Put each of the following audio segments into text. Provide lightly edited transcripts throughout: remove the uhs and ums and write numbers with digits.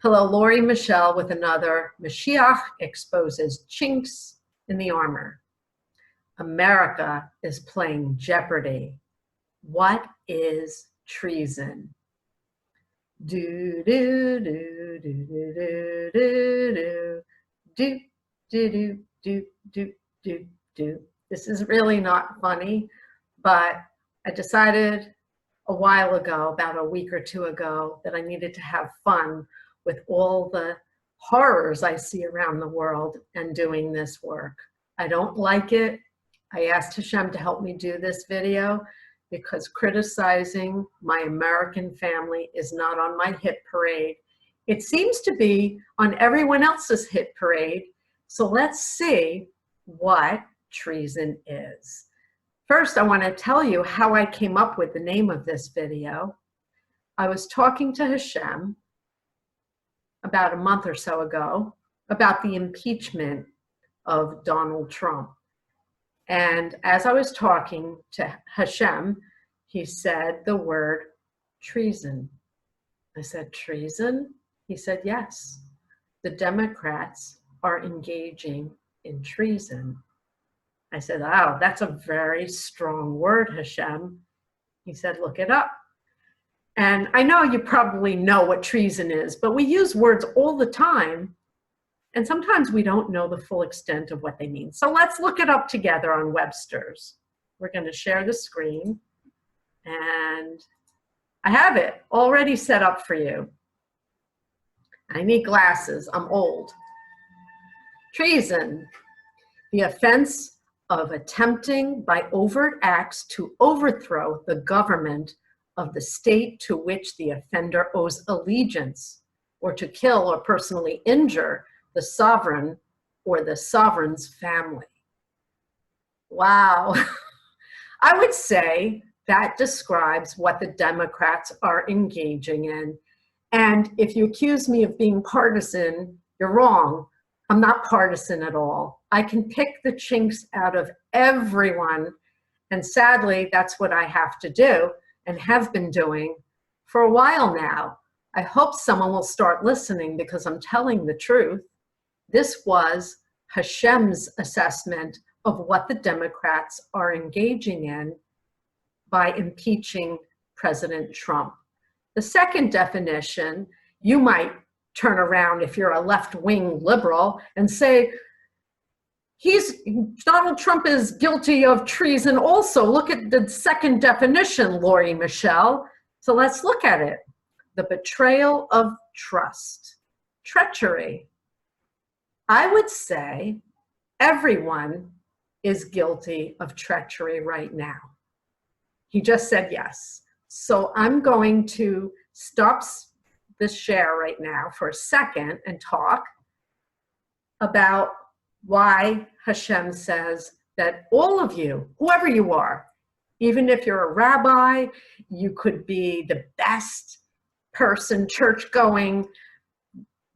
Hello, Lori Michelle with another Moshiach Exposes Chinks in the Armor. America is playing jeopardy. What is treason? Do do do do do do do do do do do do. This is really not funny, but I decided a while ago, about a week or two ago, that I needed to have fun with all the horrors I see around the world and doing this work. I don't like it. I asked Hashem to help me do this video because criticizing my American family is not on my hit parade. It seems to be on everyone else's hit parade. So let's see what treason is. First, I want to tell you how I came up with the name of this video. I was talking to Hashem about a month or so ago about the impeachment of Donald Trump. And as I was talking to Hashem, he said the word treason. I said, treason? He said, yes. The Democrats are engaging in treason. I said, oh, that's a very strong word, Hashem. He said, look it up. And I know you probably know what treason is, but we use words all the time, and sometimes we don't know the full extent of what they mean. So let's look it up together on Webster's. We're going to share the screen, and I have it already set up for you. I need glasses. I'm old. Treason, the offense of attempting by overt acts to overthrow the government of the state to which the offender owes allegiance, or to kill or personally injure the sovereign or the sovereign's family. Wow. I would say that describes what the Democrats are engaging in. And if you accuse me of being partisan, you're wrong. I'm not partisan at all. I can pick the chinks out of everyone. And sadly, that's what I have to do and have been doing for a while now. I hope someone will start listening because I'm telling the truth. This was Hashem's assessment of what the Democrats are engaging in by impeaching President Trump. The second definition, you might turn around if you're a left-wing liberal and say, Donald Trump is guilty of treason also. Look at the second definition, Lori Michelle. So let's look at it. The betrayal of trust, treachery. I would say everyone is guilty of treachery right now. He just said yes. So I'm going to stop this share right now for a second and talk about why Hashem says that all of you, whoever you are, even if you're a rabbi, you could be the best person, church-going,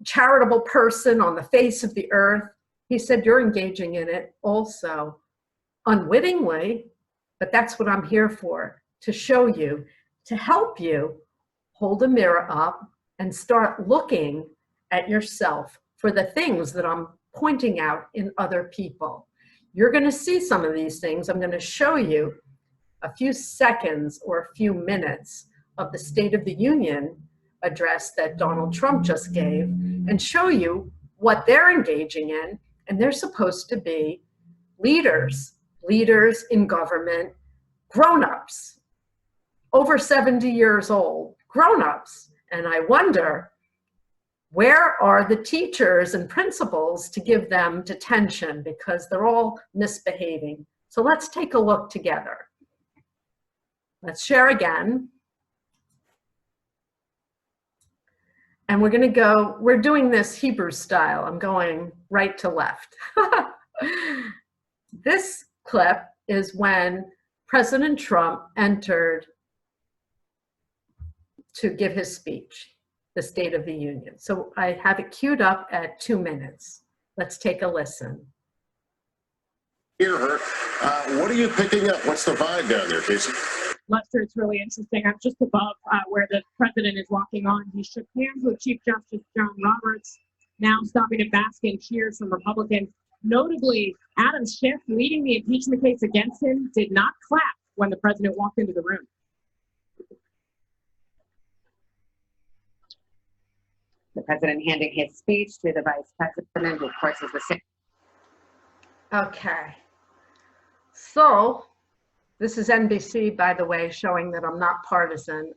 charitable person on the face of the earth. He said you're engaging in it also unwittingly, but that's what I'm here for, to show you, to help you hold a mirror up and start looking at yourself for the things that I'm pointing out in other people. You're going to see some of these things. I'm going to show you a few seconds or a few minutes of the State of the Union address that Donald Trump just gave and show you what they're engaging in. And they're supposed to be leaders in government, grown-ups, over 70 years old, grown-ups. And I wonder, where are the teachers and principals to give them detention because they're all misbehaving? So let's take a look together. Let's share again. And we're going to go, we're doing this Hebrew style. I'm going right to left. This clip is when President Trump entered to give his speech, the State of the Union. So I have it queued up at 2 minutes. Let's take a listen. Hear her. What are you picking up? What's the vibe down there, Casey? Lester, it's really interesting. I'm just above where the president is walking on. He shook hands with Chief Justice John Roberts, now stopping to bask in cheers from Republicans. Notably, Adam Schiff, leading the impeachment case against him, did not clap when the president walked into the room. The president handing his speech to the vice president, who of course is the same. Okay. So, this is NBC, by the way, showing that I'm not partisan.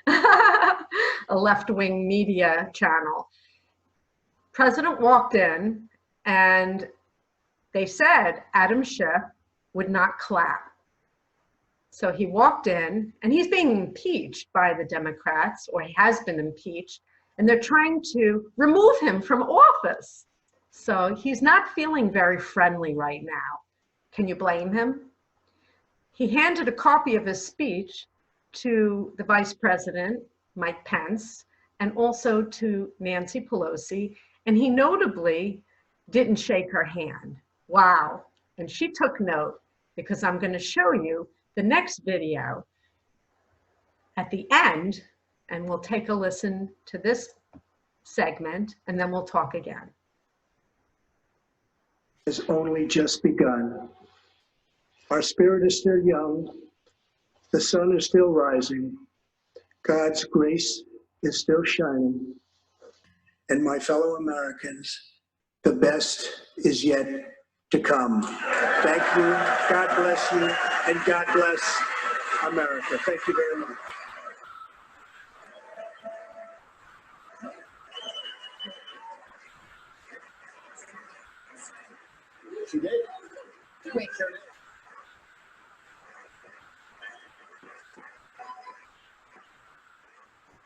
A left-wing media channel. President walked in and they said Adam Schiff would not clap. So he walked in and he's being impeached by the Democrats, or he has been impeached, and they're trying to remove him from office. So he's not feeling very friendly right now. Can you blame him? He handed a copy of his speech to the Vice President, Mike Pence, and also to Nancy Pelosi, and he notably didn't shake her hand. Wow. And she took note, because I'm going to show you the next video at the end, and we'll take a listen to this segment, and then we'll talk again. Has only just begun. Our spirit is still young. The sun is still rising. God's grace is still shining. And my fellow Americans, the best is yet to come. Thank you. God bless you. And God bless America. Thank you very much. She did? Wait,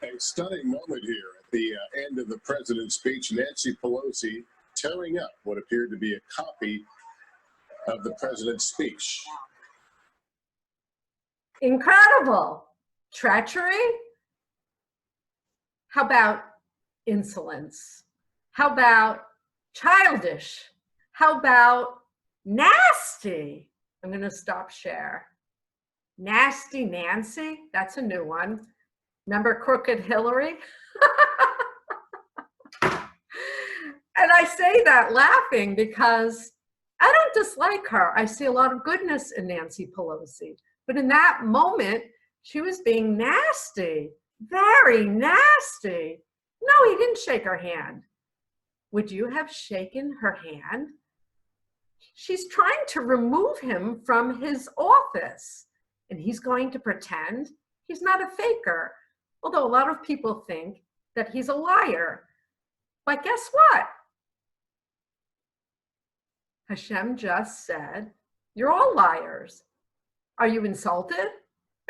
A stunning moment here at the end of the president's speech. Nancy Pelosi tearing up what appeared to be a copy of the president's speech. Incredible. Treachery? How about insolence? How about childish? How about nasty? I'm going to stop share. Nasty Nancy? That's a new one. Remember Crooked Hillary? And I say that laughing because I don't dislike her. I see a lot of goodness in Nancy Pelosi. But in that moment, she was being nasty, very nasty. No, he didn't shake her hand. Would you have shaken her hand? She's trying to remove him from his office, and he's going to pretend he's not a faker. Although a lot of people think that he's a liar. But guess what? Hashem just said, you're all liars. Are you insulted?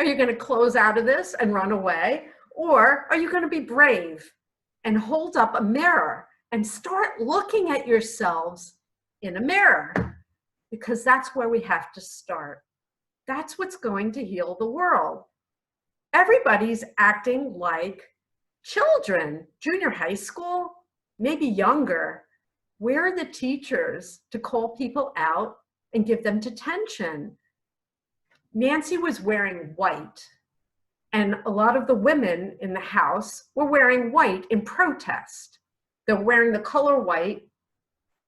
Are you going to close out of this and run away? Or are you going to be brave and hold up a mirror and start looking at yourselves in a mirror? Because that's where we have to start. That's what's going to heal the world. Everybody's acting like children, junior high school, maybe younger. Where are the teachers to call people out and give them detention? Nancy was wearing white, and a lot of the women in the House were wearing white in protest. They're wearing the color white,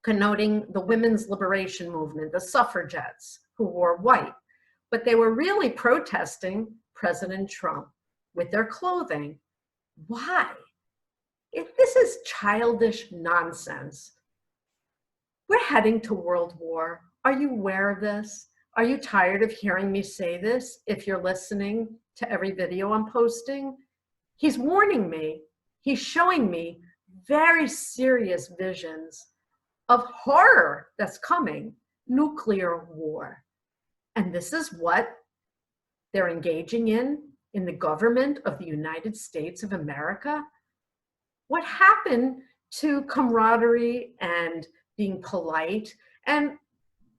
connoting the women's liberation movement, the suffragettes who wore white. But they were really protesting President Trump with their clothing. Why? If this is childish nonsense. We're heading to world war. Are you aware of this? Are you tired of hearing me say this if you're listening to every video I'm posting? He's warning me. He's showing me very serious visions of horror that's coming, nuclear war. And this is what they're engaging in the government of the United States of America. What happened to camaraderie and being polite? And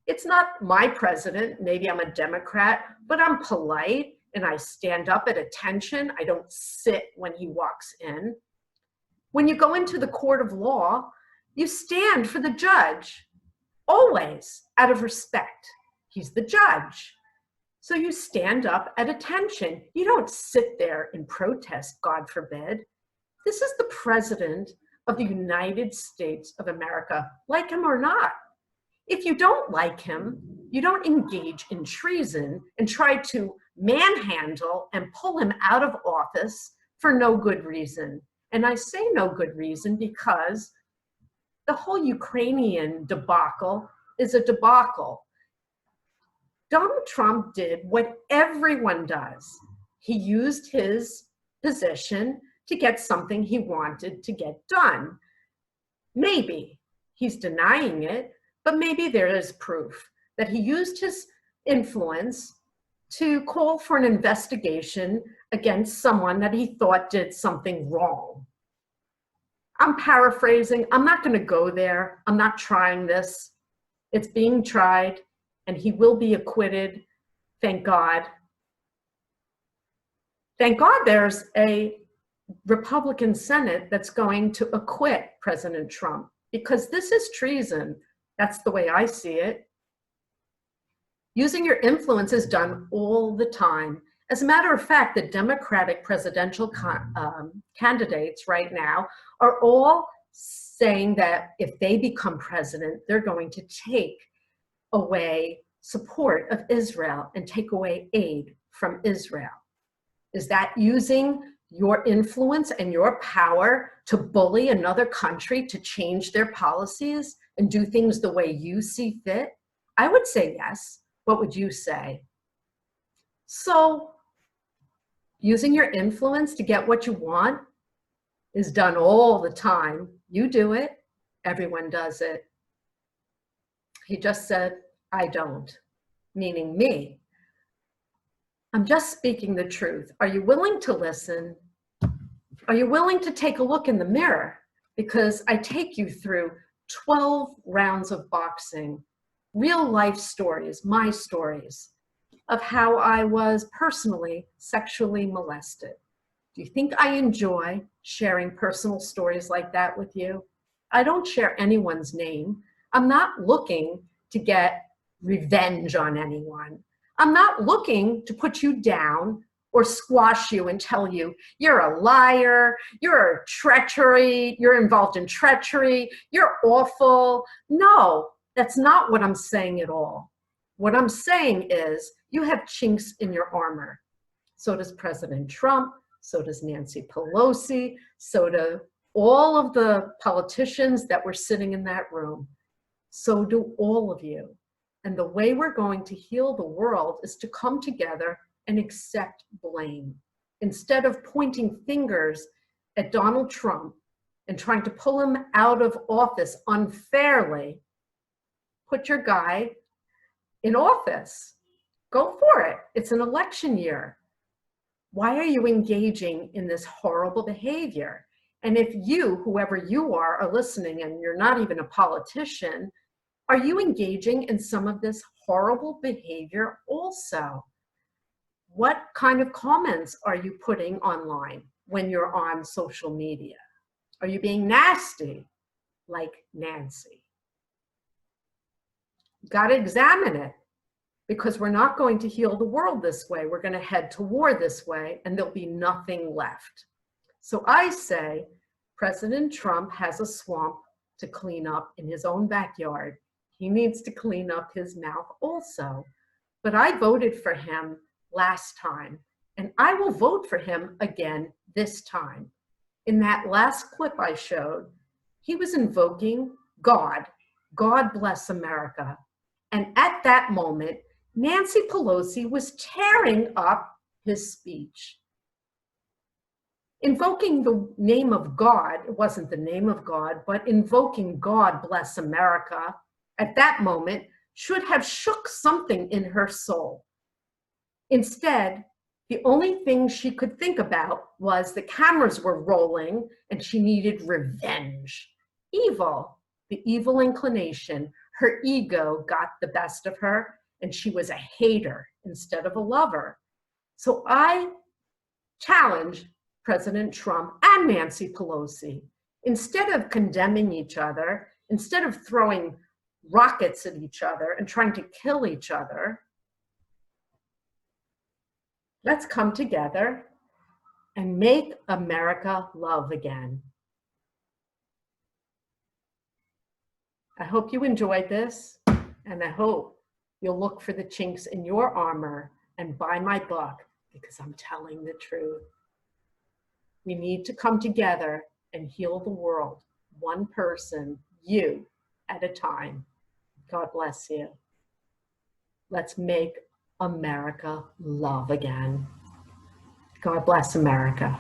it's not my president, maybe I'm a Democrat, but I'm polite and I stand up at attention. I don't sit when he walks in. When you go into the court of law, you stand for the judge, always out of respect. He's the judge. So you stand up at attention. You don't sit there and protest, God forbid. This is the president of the United States of America, like him or not. If you don't like him, you don't engage in treason and try to manhandle and pull him out of office for no good reason. And I say no good reason because the whole Ukrainian debacle is a debacle. Donald Trump did what everyone does. He used his position to get something he wanted to get done. Maybe he's denying it, but maybe there is proof that he used his influence to call for an investigation against someone that he thought did something wrong. I'm paraphrasing. I'm not going to go there. I'm not trying this. It's being tried, and he will be acquitted. Thank God. Thank God there's a Republican Senate that's going to acquit President Trump, because this is treason. That's the way I see it. Using your influence is done all the time. As a matter of fact, the Democratic presidential candidates right now are all saying that if they become president, they're going to take away support of Israel and take away aid from Israel. Is that using your influence and your power to bully another country to change their policies and do things the way you see fit? I would say yes. What would you say? So, using your influence to get what you want is done all the time. You do it. Everyone does it. He just said, I don't, meaning me. I'm just speaking the truth. Are you willing to listen? Are you willing to take a look in the mirror? Because I take you through 12 rounds of boxing, real life stories, my stories, of how I was personally sexually molested. Do you think I enjoy sharing personal stories like that with you? I don't share anyone's name. I'm not looking to get revenge on anyone. I'm not looking to put you down or squash you and tell you you're a liar, you're you're involved in treachery, you're awful. No, that's not what I'm saying at all. What I'm saying is you have chinks in your armor. So does President Trump, so does Nancy Pelosi, so do all of the politicians that were sitting in that room. So do all of you. And the way we're going to heal the world is to come together and accept blame. Instead of pointing fingers at Donald Trump and trying to pull him out of office unfairly, put your guy in office. Go for it. It's an election year. Why are you engaging in this horrible behavior? And if you, whoever you are listening and you're not even a politician, are you engaging in some of this horrible behavior also? What kind of comments are you putting online when you're on social media? Are you being nasty like Nancy? You got to examine it, because we're not going to heal the world this way. We're going to head to war this way, and there'll be nothing left. So I say President Trump has a swamp to clean up in his own backyard. He needs to clean up his mouth also. But I voted for him last time, and I will vote for him again this time. In that last clip I showed, he was invoking God. God bless America. And at that moment, Nancy Pelosi was tearing up his speech. Invoking the name of God, it wasn't the name of God, but invoking God bless America at that moment should have shook something in her soul. Instead, the only thing she could think about was the cameras were rolling and she needed revenge. Evil, the evil inclination, her ego got the best of her, and she was a hater instead of a lover. So I challenge President Trump and Nancy Pelosi, instead of condemning each other, instead of throwing rockets at each other and trying to kill each other, Let's come together and make America love again. I hope you enjoyed this, and I hope you'll look for the chinks in your armor and buy my book, because I'm telling the truth. We need to come together and heal the world, one person, you, at a time. God bless you. Let's make America love again. God bless America.